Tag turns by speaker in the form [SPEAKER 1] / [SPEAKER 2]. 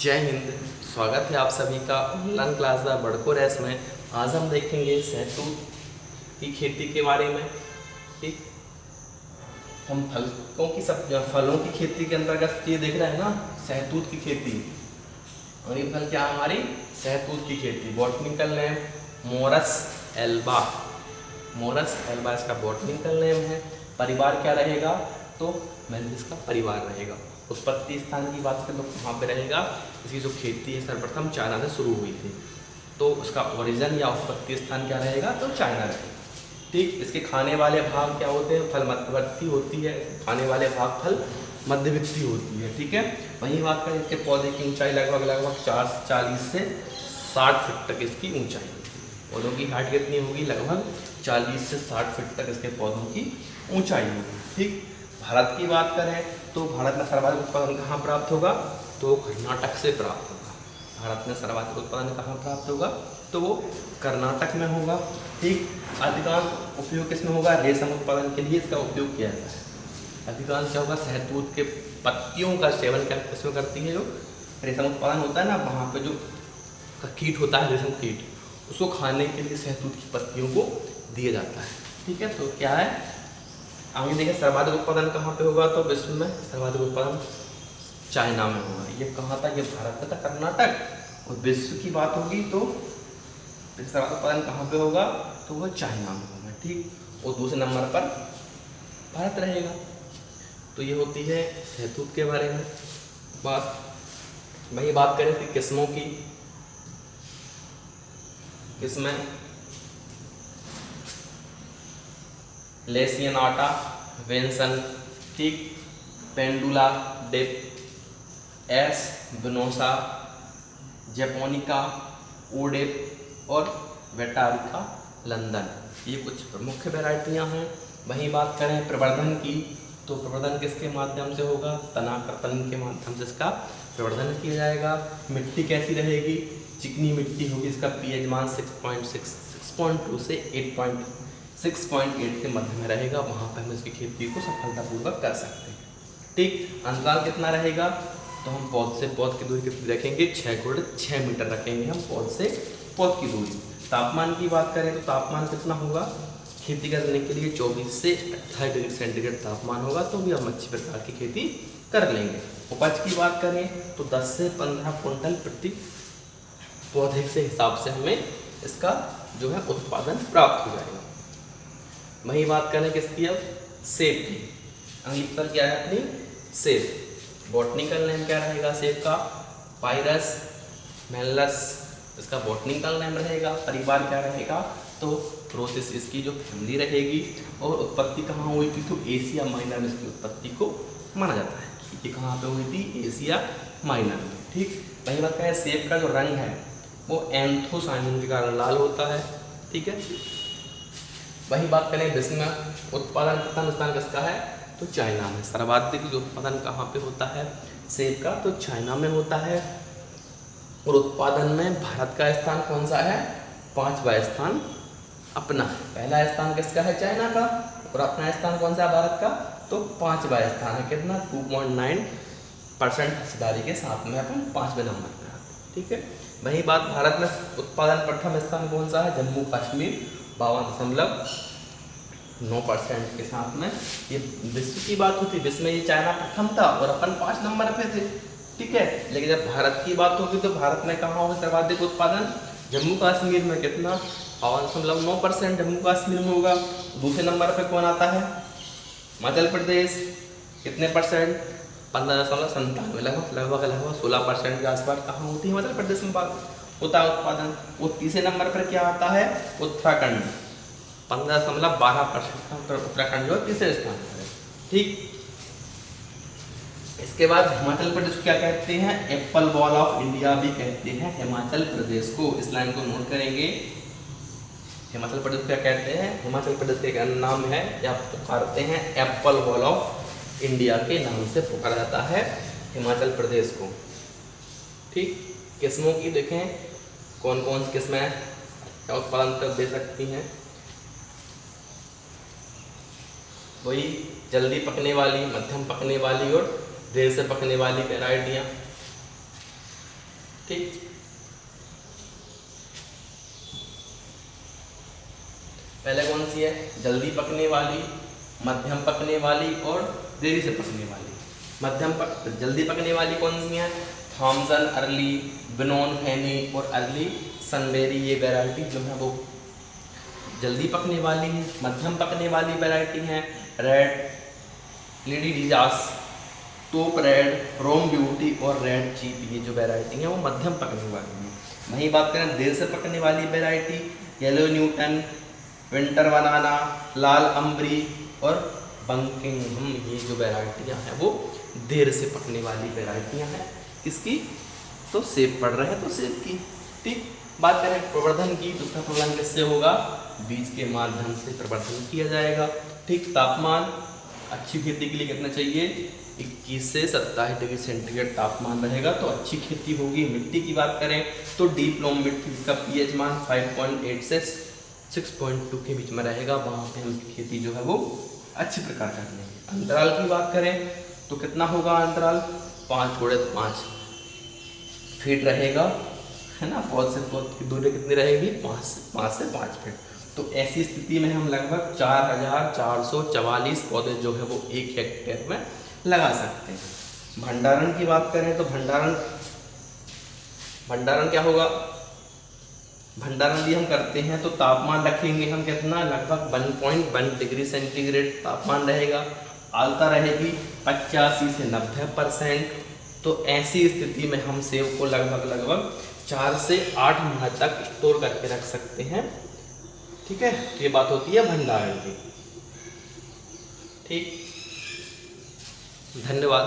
[SPEAKER 1] जय हिंद। स्वागत है आप सभी का ऑनलाइन क्लास बाय बड़को रेस में। आज हम देखेंगे सहतूत की खेती के बारे में। ठीक, हम फलों की खेती के अंतर्गत ये देख रहे हैं ना, सहतूत की खेती। और ये फल क्या हमारी सहतूत की खेती। Botanical name Morris Elba. Morris Elba इसका बॉटनिकल नेम है। परिवार क्या रहेगा, तो मेलिस का परिवार रहेगा। उत्पत्ति स्थान की बात करें तो कहाँ पे रहेगा, इसकी जो खेती है सर्वप्रथम चाइना से शुरू हुई थी, तो उसका ओरिजिन या उत्पत्ति स्थान क्या रहेगा, तो चाइना रहेगा। ठीक, इसके खाने वाले भाग क्या होते हैं, फल मध्यवर्ती होती है, खाने वाले भाग फल मध्यवर्ती होती है। ठीक है, वहीं बात करें इसके पौधे की ऊंचाई लगभग 40 से 60 फीट तक इसकी ऊंचाई होती है। पौधों की हाइट कितनी होगी, लगभग 40 से 60 फीट तक इसके पौधों की ऊंचाई होगी। ठीक, भारत की बात करें तो भारत में सर्वाधिक उत्पादन कहाँ प्राप्त होगा, तो कर्नाटक से प्राप्त होगा। भारत में सर्वाधिक उत्पादन कहाँ प्राप्त होगा, तो वो कर्नाटक में होगा। ठीक, अधिकांश उपयोग किसमें होगा, रेशम उत्पादन के लिए इसका उपयोग किया जाता है। अधिकांश क्या होगा, सहतूत के पत्तियों का सेवन क्या किसमें करती है, जो रेशम उत्पादन होता है ना, वहाँ पे जो कीट होता है, रेशम कीट, उसको खाने के लिए सहतूत की पत्तियों को दिया जाता है। ठीक है, तो क्या है, आगे देखिए सर्वाधिक उत्पादन कहाँ पे होगा, तो विश्व में सर्वाधिक उत्पादन चाइना में होगा। ये कहाँ था, ये भारत का था, कर्नाटक। और विश्व की बात होगी तो सर्वाधिक उत्पादन कहाँ पे होगा, तो वो चाइना में होगा। ठीक, और दूसरे नंबर पर भारत रहेगा। तो ये होती है सहतूत के बारे में बात। वही बात करें थी किस्मों की। किस्में लेसियनाटा वेंसन, ठीक, पेंडुला डिप, एस विनोसा, जैपोनिका, ओडेप और वेटारिका लंदन, ये कुछ प्रमुख वैरायटियां हैं। वहीं बात करें प्रवर्धन की, तो प्रवर्धन किसके माध्यम से होगा, तनाकर्तन के माध्यम से इसका प्रवर्धन किया जाएगा। मिट्टी कैसी रहेगी, चिकनी मिट्टी होगी। इसका पीएच मान 6.2 से 6.8 के मध्य में रहेगा। वहाँ पर हम इसकी खेती को सफलतापूर्वक कर सकते हैं। ठीक, अंतराल कितना रहेगा, तो हम पौध से पौध की दूरी कितनी रखेंगे, 6 मीटर रखेंगे हम पौध से पौध की दूरी। तापमान की बात करें तो तापमान कितना होगा, खेती करने के लिए 24 से 28 डिग्री सेंटीग्रेड तापमान होगा, तो भी हम अच्छी प्रकार की खेती कर लेंगे। उपज की बात करें तो 10 से 15 कुंटल प्रति पौधे के हिसाब से हमें इसका जो है उत्पादन प्राप्त हो जाएगा। वही बात करें किसकी, अब सेब की। अंग्रेजी पर क्या है अपनी, सेब। बॉटनिकल नेम क्या रहेगा सेब का, पायरस मेलस इसका बॉटनिकल नेम रहेगा। परिवार क्या रहेगा, तो प्रोसेस इसकी जो फैमिली रहेगी। और उत्पत्ति कहाँ हुई थी, तो एशिया माइनर में इसकी उत्पत्ति को माना जाता है। ये कहाँ पे हुई थी, एशिया माइनर में। ठीक, वही बात करें सेब का जो रंग है वो एंथोसायनिन के कारण लाल होता है। ठीक है, वही बात करें विश्व में उत्पादन प्रथम स्थान किसका है, तो चाइना में। सर्वाधिक जो उत्पादन कहाँ पे होता है सेब का, तो चाइना में होता है। और उत्पादन में भारत का स्थान कौन सा है, 5वां स्थान अपना है। पहला स्थान किसका है, चाइना का, और अपना स्थान कौन सा है भारत का, तो 5वां स्थान है। कितना, 2.9% हिस्सेदारी के साथ में अपन 5वें नंबर पर आते हैं। ठीक है, वही बात भारत में उत्पादन प्रथम स्थान कौन सा है, जम्मू कश्मीर 52.9% के साथ में। ये विश्व की बात होती, विश्व में ये चाइना प्रथम था और अपन 5 नंबर पे थे। ठीक है, लेकिन जब भारत की बात होगी तो भारत में कहाँ होगा सर्वाधिक उत्पादन, जम्मू कश्मीर में। कितना, 52.9% जम्मू कश्मीर में होगा। दूसरे नंबर पे कौन आता है, हिमाचल प्रदेश। कितने परसेंट, 15.97, लगभग 16% के आसपास कहाँ होती है, हिमाचल प्रदेश में बात होता है उत्पादन। वो तीसरे नंबर पर क्या आता है, उत्तराखंड, 15.12%। उत्तराखंड जो तीसरे स्थान पर है। ठीक, इसके बाद हिमाचल प्रदेश को क्या कहते हैं, एप्पल बॉल ऑफ इंडिया भी कहते हैं हिमाचल प्रदेश को। इस लाइन को नोट करेंगे, हिमाचल प्रदेश को क्या कहते हैं, हिमाचल प्रदेश का एक नाम है या पुकारते हैं एप्पल बॉल ऑफ इंडिया के नाम से पुकारा जाता है हिमाचल प्रदेश को। ठीक, किस्मों की देखें कौन कौन सी किस्में क्या उत्पादन कर दे सकती हैं। वही जल्दी पकने वाली, मध्यम पकने वाली और देर से पकने वाली वैरायटियाँ। ठीक। पहले कौन सी है? जल्दी पकने वाली, मध्यम पकने वाली और देरी से पकने वाली। जल्दी पकने वाली कौन सी है? थॉमसन अर्ली, बिनोन फैनी और अर्ली सनबेरी, ये वैरायटी जो है वो जल्दी पकने वाली है। मध्यम पकने वाली वैरायटी है रेड लेडी डिजास, टॉप रेड, रोम ब्यूटी और रेड चीप, ये जो वैरायटी है वो मध्यम पकने वाली है। वहीं बात करें देर से पकने वाली वैरायटी, येलो न्यूटन, विंटर बनाना, लाल अम्बरी और बंकिंघम, ये जो वैरायटियाँ हैं वो देर से पकने वाली वैरायटियाँ हैं। किसकी? तो सेब पड़ रहे हैं तो सेब की। ठीक। बात करें प्रवर्धन की, तो उसका प्रवर्धन किससे होगा? बीज के माध्यम से प्रवर्धन किया जाएगा। ठीक। तापमान अच्छी खेती के लिए कितना चाहिए? 21 से 27 डिग्री सेंटीग्रेड तापमान रहेगा तो अच्छी खेती होगी। मिट्टी की बात करें तो डीप लोम मिट्टी, जिसका पीएच मान 5.8 से 6.2 के बीच में रहेगा, वहाँ पे हम खेती जो है वो अच्छी प्रकार कर लेंगे। अंतराल की बात करें तो कितना होगा अंतराल? 5 × 5 फीट रहेगा, है ना। पौध से पौध की दूरी कितनी रहेगी? 5 से 5 फीट। तो ऐसी स्थिति में हम लगभग 4444 पौधे जो है वो 1 हेक्टेयर में लगा सकते हैं। भंडारण की बात करें तो भंडारण क्या होगा? भंडारण भी हम करते हैं तो तापमान रखेंगे हम कितना? लगभग 1.1 डिग्री सेंटीग्रेड तापमान रहेगा। आर्द्रता रहेगी 85 से 90%। तो ऐसी स्थिति में हम सेब को लगभग 4 से 8 माह तक स्टोर करके रख सकते हैं। ठीक है, ये बात होती है भंडारण की। ठीक, धन्यवाद।